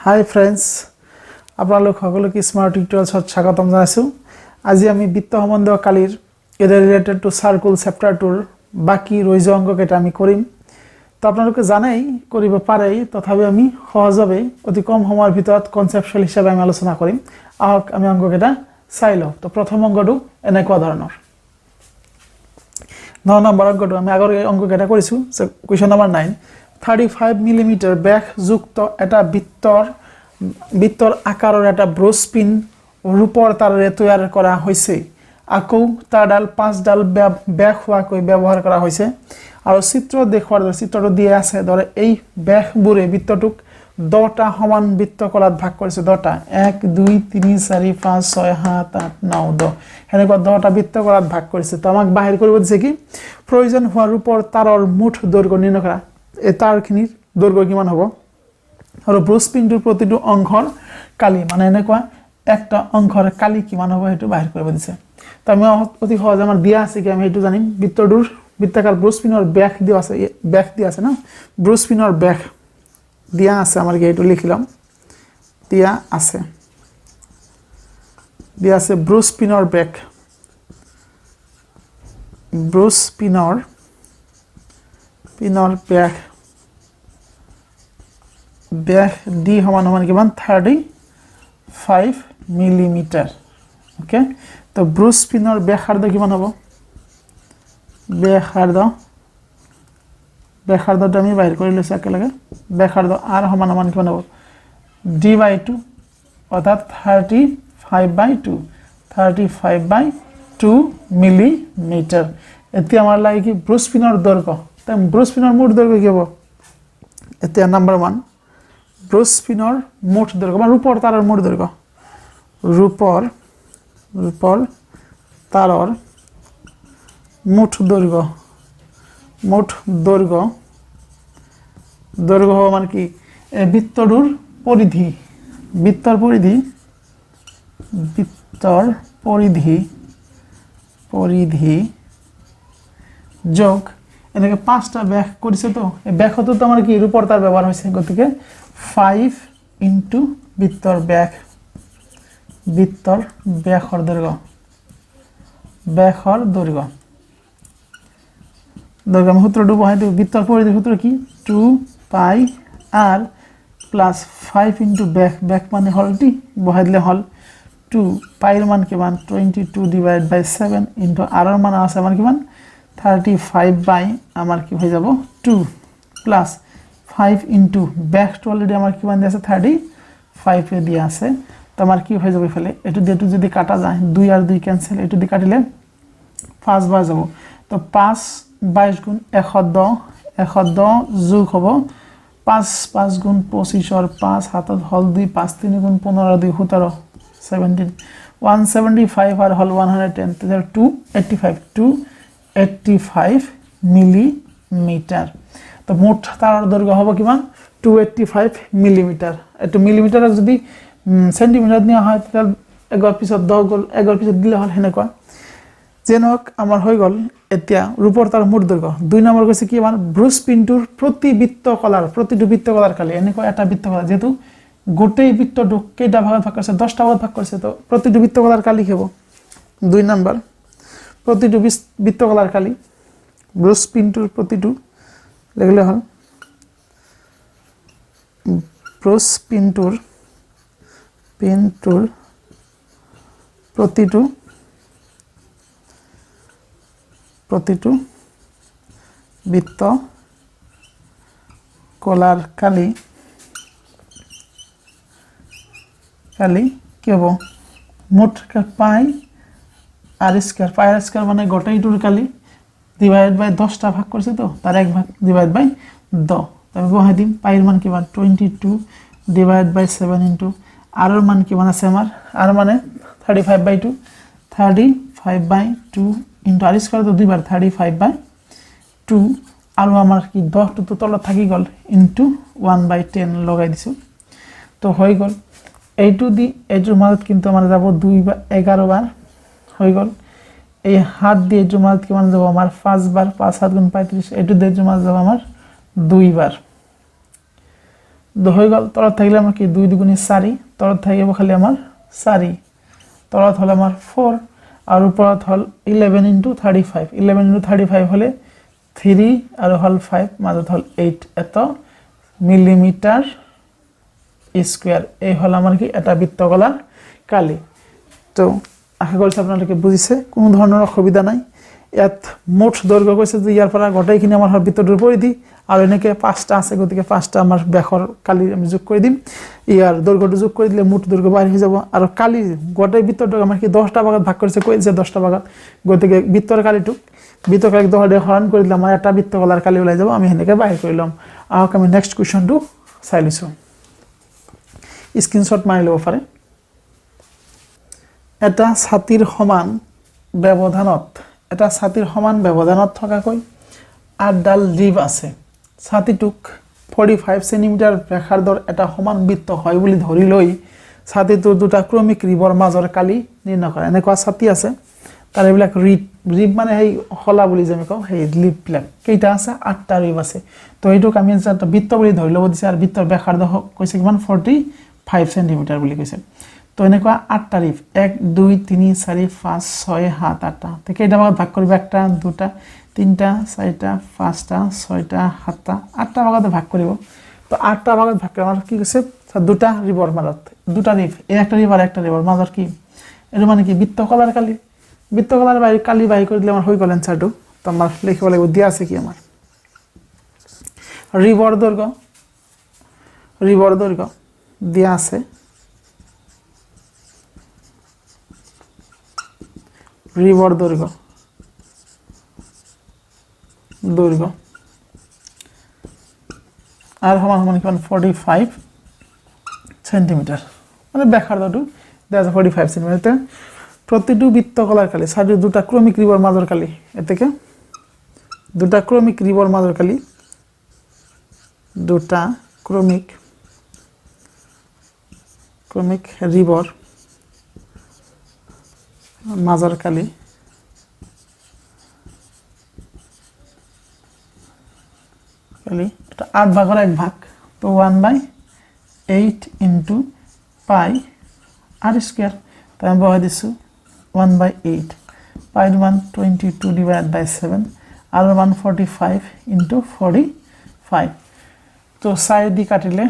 হাই friends, আপোনালোক সকলোকে smart টিউটৰিয়েলছত স্বাগতম জনাইছোঁ। আজি আমি বৃত্ত সম্বন্ধীয় কালিৰ ৰিলেটেড টু সাৰ্কুল চেপ্টাৰ 2ৰ বাকি ৰৈ যোৱা অংককেইটা আমি কৰিম। তো আপোনালোকে জানেই কৰিব পাৰেই, তথাপি আমি সহজভাৱে অতি কম সময়ৰ ভিতৰত কনচেপচুৱেল হিচাপে আমি আলোচনা কৰিম। আহক আমি অংককেইটা চাই লওঁ। তো প্ৰথম অংকটো এনেকুৱা ধৰণৰ। 9 নম্বৰ অংকটো আমি আগৰ অংককেইটা কৰিছোঁ। কুৱেশ্যন নম্বৰ 9, 35 মিলিমিটাৰ ব্যাসযুক্ত এটা বৃত্তৰ আকাৰৰ এটা ব্ৰছপিন ৰূপৰ তাৰেৰে তৈয়াৰ কৰা হৈছে। আকৌ তাৰডাল 5ডাল ব্যাস হোৱাকৈ ব্যৱহাৰ কৰা হৈছে আৰু চিত্ৰ দেখুৱাৰ দৰে চিত্ৰটো দিয়া আছে দৰে এই ব্যাসবোৰে বৃত্তটোক 10টা সমান বৃত্তকলাত ভাগ কৰিছে। 10টা 1 2 3 4 5 6 7 8 9 10 হেনেকুৱা 10টা বৃত্তকলাত ভাগ কৰিছে। তো আমাক বাহিৰ কৰিব দিছে কি প্ৰয়োজন হোৱা ৰূপৰ তাৰৰ মুঠ দৈৰ্ঘ্য নিৰ্ণয় কৰা। এই তাৰখিনিৰ দৈৰ্ঘ্য কিমান হ'ব আৰু ব্ৰছপিনটোৰ প্ৰতিটো অংশৰ কালি মানে এনেকুৱা একটা অংশৰ কালি কিমান হ'ব সেইটো বাহিৰ কৰিব দিছে। তো আমি অতি সহজ আমাৰ দিয়া আছে কি আমি সেইটো জানিম। বৃত্তাকাৰ ব্ৰছপিনৰ ব্যাস দিয়া আছে না, ব্ৰছপিনৰ ব্যাস দিয়া আছে আমাৰ কি এইটো লিখি লম। দিয়া আছে ব্ৰছপিনৰ ব্যাস ব্যাস ডি সমান কিমান 35 মিলিমিটাৰ। ওকে, তো ব্ৰছপিনৰ ব্যাসাৰ্ধ কিমান হ'ব? ব্যাসাৰ্ধটো আমি বাহিৰ কৰি লৈছোঁ একেলগে। ব্যাসাৰ্ধ r সমান কিমান হ'ব? d/2 অৰ্থাৎ 35/2 মিলিমিটাৰ। এতিয়া আমাৰ লাগে কি ব্ৰছপিনৰ দৈৰ্ঘ্য। তাই ব্ৰছপিনৰ মুঠ দৈৰ্ঘ্য কি হ'ব? এতিয়া নাম্বাৰ 1 ব্ৰছপিনৰ মুঠ দৈৰ্ঘ্য বা ৰূপৰ তাৰৰ মুঠ দৈৰ্ঘ্য। ৰূপৰ তাৰৰ মুঠ দৈৰ্ঘ্য হ'ব মানে কি বৃত্তৰ পৰিধি যোগ এনেকে 5টা ব্যাস কৰিছে। তো এই ব্যাসতো আমাৰ কি ৰূপৰ তাৰ ব্যবহাৰ হৈছে, গতিকে 5 ইনটু বৃত্তৰ ব্যাসৰ দৈৰ্ঘ্য আমি সূত্ৰটো বহাই দিওঁ। বৃত্তৰ পৰিধিৰ সূত্র কি 2 পাই r প্লাস 5 ইনটু ব্যাস মানে হল টি বহাই দিলে হল 2 পাইৰ মান কিমান 22/7 ইনটু r এৰ মান আছে আমাৰ কিমান 35 বাই আমাৰ কি হৈ যাব 2 প্লাস 5 ইনটু ব্যাসটো অলরেডি আমার কিমান দিয়া আছে 35 এ দিয়া আছে। তো আমার কি হয়ে যাবে ফেলে এটু দিয়ে যদি কাটা যায় 2 আর 2 ক্যান্সেল, এটু দিয়ে কাটিলে 5 বার যাব। তো 5 22 গুণ 110 যোগ হব 5 গুণ 25 और 5 হাতত হল 2 5 3 গুণ 15 2 17 17 175 আর হল 110 তো 285 মিলিমিটার। তো মোট তার দৈর্ঘ্য হবে কিমান 285 মিলিমিটার। একটু মিলিমিটার যদি সেন্টিমিটার নেওয়া হয় তাহলে 11 পিছত 10 গল 11 পিছত দিলে হল হেনেকুৱা যেনক আমাৰ হৈ গল। এতিয়া ৰূপৰ তাৰ মোট দৈৰ্ঘ্য 2 নম্বৰ কৈছে কি আমাৰ ব্ৰছপিনটোৰ প্ৰতিটো বৃত্তকলাৰ কালি এনেকুৱা এটা বৃত্তকলা যেহেতু গোটেই বৃত্তটো কেইটা ভাগত ভাগ কৰিছে 10টা ভাগত ভাগ কৰিছে। তো প্ৰতিটো বৃত্তকলাৰ কালি কি হ'ব 2 নম্বৰ প্ৰতিটো বৃত্তকলাৰ কালি ব্ৰছপিনটোৰ প্ৰতিটো লিখলে হল ব্ৰছপিনটোৰ প্ৰতিটো বৃত্তকলাৰ কালি কি হ'ব মুঠ পাই r স্কয়াৰ মানে গোটেইটোৰ কালি ডিভাইড বাই 10টা ভাগ কৰিছে। তো তাৰ 1 ভাগ ডিভাইড বাই 10 তবে বহাই দিম পাইৰ মান কিমান 22 ডিভাইড বাই 7 ইনটু r এৰ মান কিমান আছে আমাৰ r মানে 35/2 ইনটু r স্কয়াৰ তো দুইবাৰ 35/2 আৰু আমাৰ কি 10 তো তলত থাকি গল ইনটু 1/10 লগাই দিছো। তো হৈ গল এইটো দি এইটোৰ মাজত কিন্তু আমাৰ যাব 11 বাৰ হৈ গল। এই হাত দিয়ে এইটোৰ মাজত কিমান যাব আমাৰ 5 বাৰ 5 7 গুণ 35 এইটো দিয়ে এইটোৰ মাজত যাব আমাৰ 2 বাৰ। হৈ গ'ল তলত থাকিলে আমাৰ কি 2 দুগুণী 4 তলত থাকিব খালি আমাৰ 4 তলত হল আমাৰ 4 আৰু ওপৰত হল 11 * 35 11 * 35 হলে 3 আৰু হল 5 মাজত হল 8 এত মিলিমিটাৰ স্কয়াৰ এই হল আমাৰ কি এটা বৃত্তকলাৰ কালি তো আশা কৰিছো আপোনালোকে বুজিছে কোনো ধৰণৰ অসুবিধা নাই ইয়াত মোট দৈৰ্ঘ্য কৈছে যে ইয়াৰ পৰা গটাইখিনি আমাৰ হল বৃত্তটোৰ পৰিধি আৰু এনেকে পাঁচটা আছে গতিকে পাঁচটা আমাৰ ব্যাসৰ কালি আমি যোগ কৰি দিম ইয়াৰ দৈৰ্ঘ্যটো যোগ কৰি দিলে মোট দৈৰ্ঘ্য বাঢ়ি যাব আৰু কালি গটাই বৃত্তটো আমাৰ কি 10টা ভাগত ভাগ কৰিছে কৈ যে 10টা ভাগত গতিকে বৃত্তৰ কালিটো বৃত্তৰ কালি 10 দিয়ে হৰণ কৰি দিলে আমাৰ এটা বৃত্তকলাৰ কালি ওলাই যাব আমি হেনেকে বাহিৰ কৰি লম আহক আমি নেক্সট কোৱেশ্চনটো চাই লৈছো স্ক্ৰিনশ্বট মাৰি লব পাৰে এটা ছাতিৰ সমান ব্যৱধানত থকাকৈ 8ডাল ৰিব আছে ছাতিটোক 45 সেন্টিমিটাৰ ব্যাসাৰ্ধৰ এটা সমান বৃত্ত হয় বুলি ধৰি লৈ ছাতিটোৰ দুটা ক্ৰমিক ৰিবৰ মাজৰ কালি নিৰ্ণয় কৰা এনেকুৱা ছাতি আছে তাৰ এইবিলাক ৰিব মানে এই হলা বুলি যে আমি কওঁ সেই ৰিববিলাক কেইটা আছে 8টা ৰিব আছে তো এইটোক আমি এটা বৃত্ত বুলি ধৰি লব দিছে আৰু বৃত্তৰ ব্যাসাৰ্ধ কৈছে কিমান 45 সেন্টিমিটাৰ বুলি কৈছে তো এনেকুৱা 8টা ৰিব 1 2 3 4 5 6 7 8টা তো কেইটা ভাগত ভাগ কৰিব একটা দুটা তিনটা চাৰিটা পাঁচটা ছয়টা সাতটা আঠটা ভাগত ভাগ কৰিব তো আঠটা ভাগত ভাগ কৰাৰ কি কৈছে দুটা ৰিবৰ মাজত দুটা ৰিব এই একটা ৰিব আৰ একটা ৰিবৰ মাজত কি এটো মানে কি বৃত্তকলাৰ কালি বাই কৰি দিলে আমাৰ হৈ গল এনসাৰটো তো আমাৰ লিখিব লাগিব দিয়া আছে কি আমাৰ ৰিবৰ দৈৰ্ঘ্য দিয়া আছে ৰিবৰ দৈৰ্ঘ্য আৰ সমান কিমান 45 সেন্টিমিটাৰ মানে ব্যাসাৰ্ধটো দেয়া আছে 45 সেন্টিমিটাৰ প্ৰতিটো বৃত্তকলাৰ কালি সাইডৰ দুটা ক্ৰমিক ৰিবৰ মাজৰ কালি এতেকে দুটা ক্ৰমিক ৰিবৰ মাজৰ কালি দুটা ক্ৰমিক ৰিবৰ মাজৰ কালি এটা 8 ভাগৰ 1 ভাগ তো 1/8 ইনটু পাই r স্কয়ার তাই আমি বহাই দিছো 1/8 পাই এর মান 22 ডিভাইডেড বাই 7 আর এর মান 45 ইনটু 45 তো 4 দি কাটিলে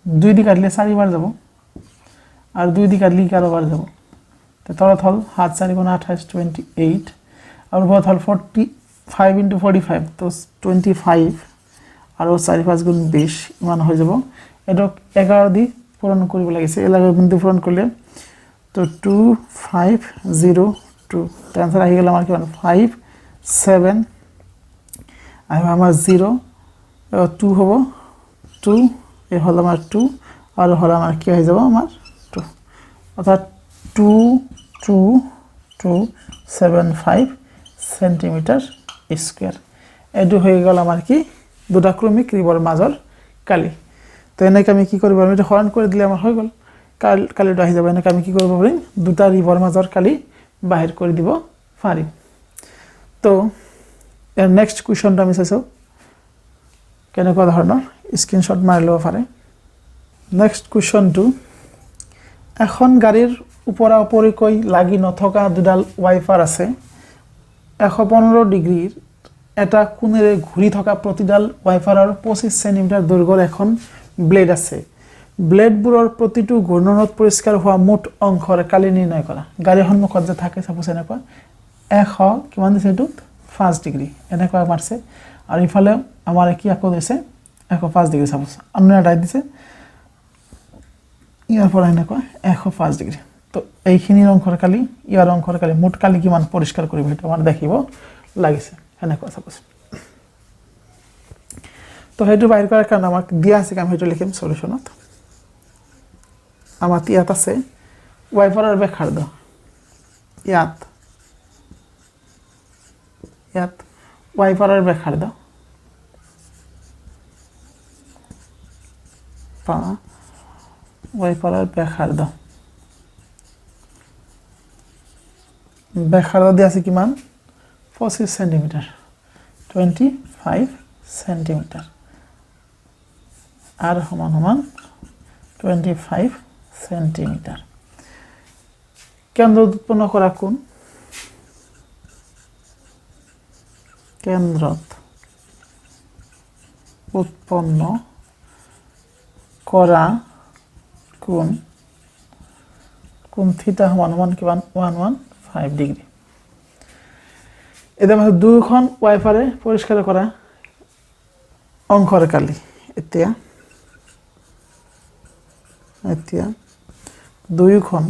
2 দি কাটিলে 4 বার যাব আর 2 দি কাটলে 11 বার যাব তো তলত হল 7 4 28 28 আর উপৰত হল 45 into 45 তো 25 আৰু 4 5 গুণ 20 ইমান হৈ যাব এটো 11 দি পূৰণ কৰিব লাগিছে 11 বিন্দু পূৰণ কৰিলে তো 2502 তো आंसर আহি গেল আমাৰ কিমান 5 7 আৰু আমাৰ 0 2 হ'ব 2 এই হল আমাৰ 2 আৰু হল আমাৰ কি হৈ যাব আমাৰ 2 অৰ্থাৎ 2275 সেন্টিমিটাৰ স্কয়াৰ এটো হৈ গল আমাৰ কি দুটা ক্ৰমিক ৰিবৰ মাজৰ কালি তো এনেকৈ আমি কি কৰিব আমি এটা হৰণ কৰি দিলে আমাৰ হৈ গল কালিটো আহি যাব এনেকৈ আমি কি কৰিব পাৰিম দুটা ৰিবৰ মাজৰ কালি বাহিৰ কৰি দিব পাৰিম তো এৰ নেক্সট কোৱেশ্চনটো আমি চাইছো কেনেকুৱা ধৰণৰ স্ক্ৰিনশ্বট মাৰি লব পাৰে নেক্সট কোৱেশ্চনটো এখন গাড়ীৰ ওপৰা ওপৰিকৈ লাগি নথকা দুডাল ওয়াইপাৰ আছে 115 ডিগ্ৰীৰ এটা কোণেৰে ঘূৰি থকা প্ৰতিডাল ওয়াইপাৰৰ 25 সেন্টিমিটাৰ দৈৰ্ঘ্যৰ এখন ব্লেড আছে ব্লেডবোৰৰ প্ৰতিটো ঘূৰ্ণনত পৰিষ্কাৰ হোৱা মুঠ অংশৰ কালি নিৰ্ণয় কৰা গাড়ীৰ সন্মুখত যে থাকে সাপোজ এনেকুৱা 100 কিমান দিছে এটো 5 ডিগ্ৰী এনেকুৱা মাৰছে আৰু ইফালে আমাৰ কি আকো দিছে 105 ডিগ্ৰী সাপোজ অন্য এটা দিছে ইয়াৰ পৰা এনেকুৱা 105 ডিগ্ৰী তো এইখিনি অংশৰ কালি ইয়াৰ অংশৰ কালি মুঠ কালি কিমান পৰিষ্কাৰ কৰিব এটা আমাৰ দেখিব লাগিছে এনেকুৱা সাপোজ তো হেতু বাইৰ কৰাৰ কাৰণে আমাক দিয়া আছে আমি হেতু লিখিম সলিউশনত আমাৰ ইয়াত আছে ওয়াইপাৰৰ ব্যাসাৰ্ধ ইয়াত ওয়াইপাৰৰ ব্যাসাৰ্ধ পা ওয়াইপাৰৰ ব্যাসাৰ্ধ দিয়া আছে কিমান 25 সেন্টিমিটার 25 সেন্টিমিটার r সমান সমান 25 সেন্টিমিটার কেন্দ্র উৎপন্ন করা কোণ কেন্দ্রত উৎপন্ন করা কোণ থিটা সমান সমান কিমান 115 ডিগ্রি এটা মানে দুইখন ওয়াইফারে পরিষ্কার করা অঙ্কর কালি এতিয়া দুইখন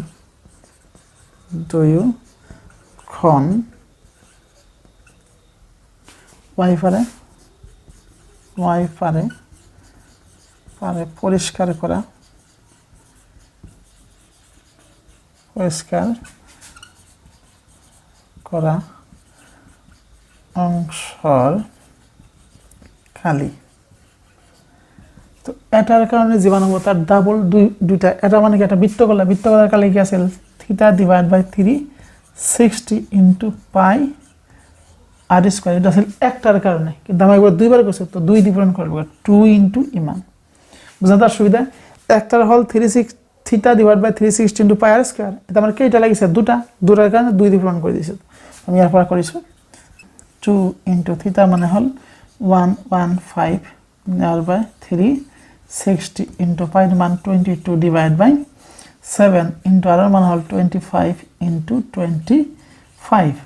ওয়াইফারে পরিষ্কার করা অংশর খালি তো এটার কারণে জীবন হবো তার ডাবল দুইটা এটা মানে কি একটা বৃত্তকলার কালি কি আছে থিটা ডিভাইড বাই 360 ইনটু পাই আর স্কয়ার এটা আছে একটার কারণে কিন্তু আমি একবার দুইবার করছি তো দুই ডিফারেন্ট করব 2 ইনটু ইমান বুঝাতে সুবিধা একটার হল 36 থিটা ডিভাইড বাই 360 ইনটু পাই আর স্কয়ার এটা আমার কেটা লাগিছে দুটার কারণে দুই ডিফারেন্ট করে দিয়েছি আমি এরপর করেছি 2 ইনটু থিটা মানে হল 115 নেওয়ার বাই 360 ইনটু পাই মান 22 ডিভাইড বাই 7 ইনটু আর মান হল 25 ইনটু 25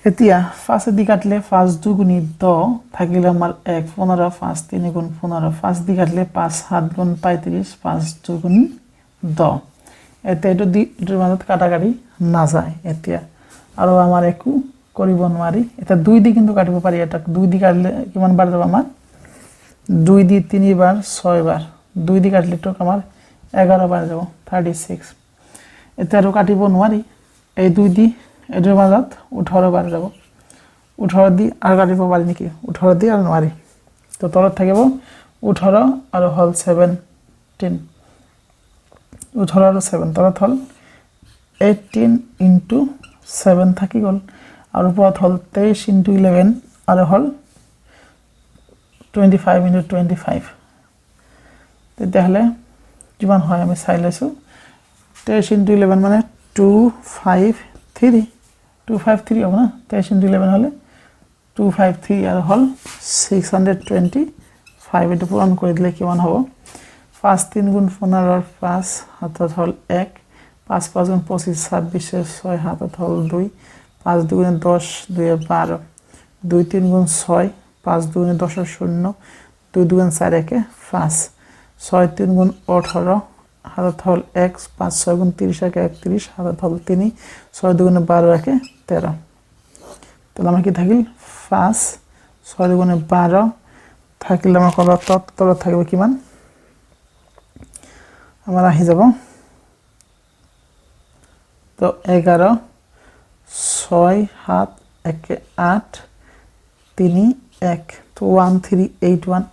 এতিয়া 5 দি কাটলে 5 2 গুণি 10 থাকিলে আমার 1 15 5 3 গুণ 15 5 দি কাটলে 5 7 গুণ 35 5 2 গুণ 10 এতে এটো দি এটার মাজত কাটাকাটি না যায় এতিয়া আর আমার একু করিব নোৱাৰি এটা 2 দি কিন্তু কাটিব পারি এটা 2 দি কাটলে কিমান বার যাব আমার 2 দি 3 বার 6 বার 2 দি কাটলে তো আমার 11 বার যাব 36 এটা আর কাটিব নোৱাৰি এই 2 দি এটার মাজত 18 বার যাব 18 দি আর কাটিব পারি নাকি 18 দি আর নোৱাৰি তো তলত থাকিব 18 আৰ হল 17 18 আৰ 7 তলত হল 18 ইনটু 7 থাকি গল আৰ উপৰত হল 23 ইনটু 11 আর হল 25 ইনটু 25 তেতিয়াহলে কিমান হয় আমি চাই লৈছো 23 ইনটু 11 মানে 253 হ'ব না 23 ইনটু 11 হলে 253 আর হল 625 এটা পূরণ করে দিলে কিমান হ'ব 5 3 গুণ 15 আর 5 হাতত হল 1 5 5 গুণ 25 26 6 হাতত হল 2 5 2 গুণ 10 2 12 2 3 গুণ 6 5 2 গুণ 10 0 2 2 গুণ 4 1 5 6 3 গুণ 18 হাতত হল 1 5 6 গুণ 30 1 31 হাতত হল 3 6 2 গুণ 12 1 13 তাহলে আমার কি থাকিল 5 6 গুণ 12 থাকিলে আমার কত তত থাকবে কিমান আমার আহি যাব তো 11 6 7 1 8 3 1 তো 1381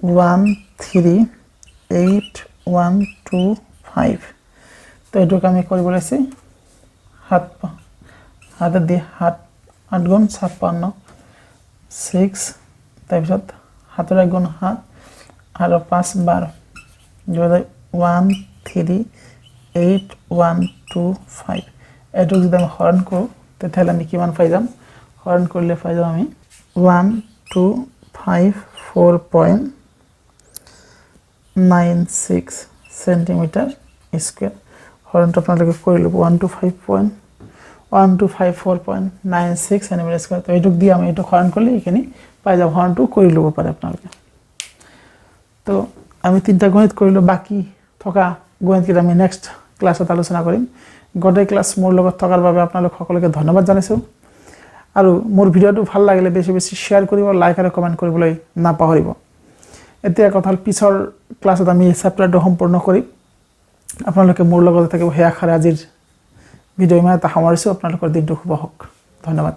138 তো এটুকু আমি করি বলেছি হাতে দিয়ে 8 গুণ 56 6 তারপর হাতের 1 গুণ হাত আর 5 12 1388125 এটুকু যদি আমি হরণ করব তাহলে আমি কিমান পাই যাম হরণ করলে পাই যাম আমি 1254.96 সেন্টিমিটার স্কয়ার হরণটা আপনাদেরকে করে নেব 125.96 সেন্টিমিটার স্কয়ার তো এইটুক দিয়ে আমি এটা হরণ করলে এখানে পাই যাব হরণটু করে নেব পারে আপনাদেরকে তো আমি তিনটা গণিত কৰিলো বাকি থকা গণিতকেইটা আমি নেক্সট ক্লাছত আলোচনা কৰিম গোটেই ক্লাছ মোৰ লগত থকাৰ বাবে আপোনালোক সকলোকে ধন্যবাদ জনাইছো আৰু মোৰ ভিডিওটো ভাল লাগিলে বেছি বেছি শেয়াৰ কৰিব লাইক আৰু কমেন্ট কৰিবলৈ নাপাহৰিব এতিয়া কথা পিছৰ ক্লাছত আমি এই চেপ্টাৰটো সম্পূৰ্ণ কৰিম আপোনালোকে মোৰ লগত থাকিব হেয়া খাৰে আজিৰ ভিডিও ইমান এটা সামৰিছো আপোনালোকৰ দিনটো শুভ হওক ধন্যবাদ